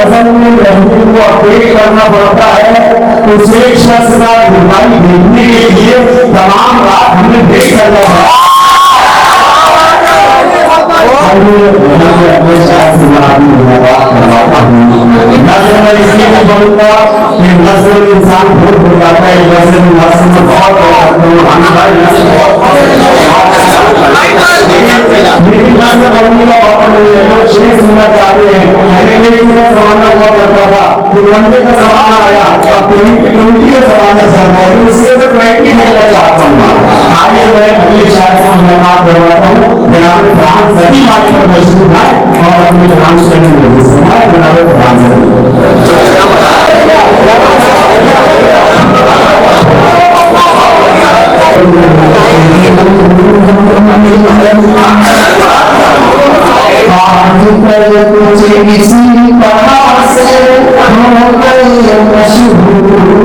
गजल में लहरी को अपडेट करना पड़ता है। उस एक शख्स का बीमारी देखने के लिए तमाम रात हमें देख करना है। अपने शायद से बात करवाता हूँ। नजर में इसलिए नहीं बोलूंगा कि नजर इंसान भूल हो जाता है। नजर में बहुत लेकिन नजर बनने का वक्त नहीं है। लोग शेर सुनना चाहते हैं। मैंने जमाना हुआ करता था कि मंदिर का जमाना आया और कम्युनिटी का जमाना चल रहा है। उससे तो क्वालिटी नहीं चाहता हूँ। आगे मैं अगले शायद से मुलाकात करवाता हूँ। जनाब फ्रांस सभी बात पर मशहूर है और अपने फ्रांस करने में जनाब फ्रांस मुझे किसी पढ़ा से हो गए मशहूर